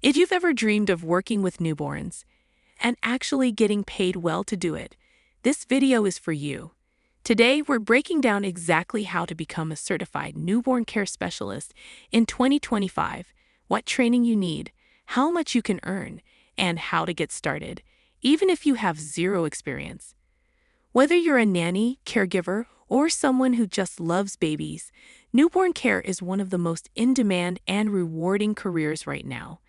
If you've ever dreamed of working with newborns and actually getting paid well to do it, this video is for you. Today, we're breaking down exactly how to become a certified newborn care specialist in 2025, what training you need, how much you can earn, and how to get started, even if you have zero experience. Whether you're a nanny, caregiver, or someone who just loves babies, newborn care is one of the most in-demand and rewarding careers right now.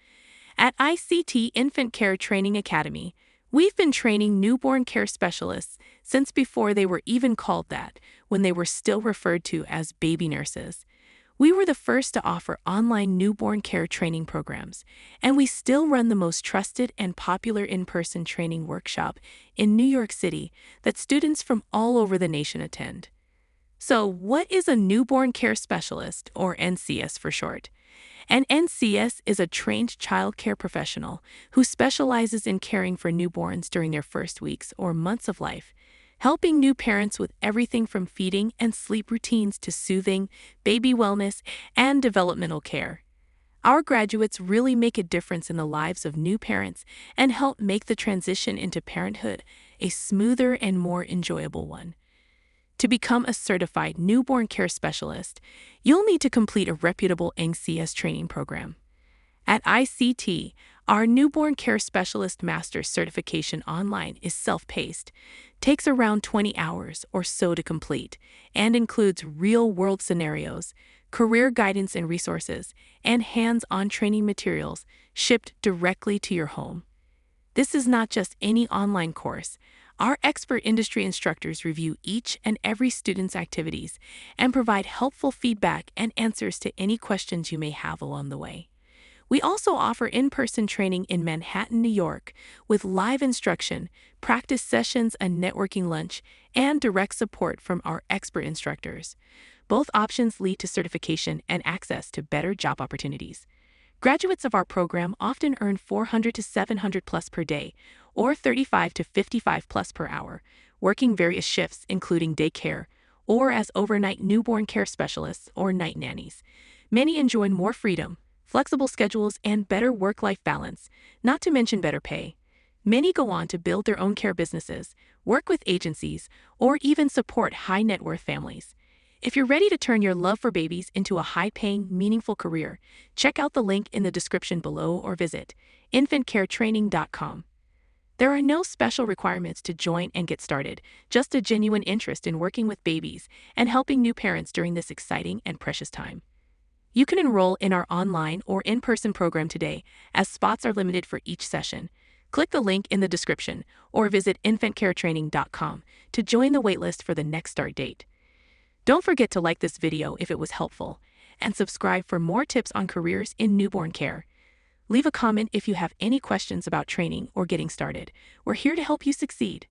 At ICT Infant Care Training Academy, we've been training newborn care specialists since before they were even called that, when they were still referred to as baby nurses. We were the first to offer online newborn care training programs, and we still run the most trusted and popular in-person training workshop in New York City that students from all over the nation attend. So, what is a newborn care specialist, or NCS for short? An NCS is a trained child care professional who specializes in caring for newborns during their first weeks or months of life, helping new parents with everything from feeding and sleep routines to soothing, baby wellness, and developmental care. Our graduates really make a difference in the lives of new parents and help make the transition into parenthood a smoother and more enjoyable one. To become a certified newborn care specialist, you'll need to complete a reputable NCS training program. At ICT, our newborn care specialist master's certification online is self-paced, takes around 20 hours or so to complete, and includes real-world scenarios, career guidance and resources, and hands-on training materials shipped directly to your home. This is not just any online course. Our expert industry instructors review each and every student's activities and provide helpful feedback and answers to any questions you may have along the way. We also offer in-person training in Manhattan, New York, with live instruction, practice sessions, a networking lunch, and direct support from our expert instructors. Both options lead to certification and access to better job opportunities. Graduates of our program often earn 400 to 700 plus per day, or 35 to 55 plus per hour, working various shifts including daycare, or as overnight newborn care specialists or night nannies. Many enjoy more freedom, flexible schedules, and better work-life balance, not to mention better pay. Many go on to build their own care businesses, work with agencies, or even support high-net-worth families. If you're ready to turn your love for babies into a high-paying, meaningful career, check out the link in the description below or visit infantcaretraining.com. There are no special requirements to join and get started, just a genuine interest in working with babies and helping new parents during this exciting and precious time. You can enroll in our online or in-person program today, as spots are limited for each session. Click the link in the description or visit infantcaretraining.com to join the waitlist for the next start date. Don't forget to like this video if it was helpful, and subscribe for more tips on careers in newborn care. Leave a comment if you have any questions about training or getting started. We're here to help you succeed.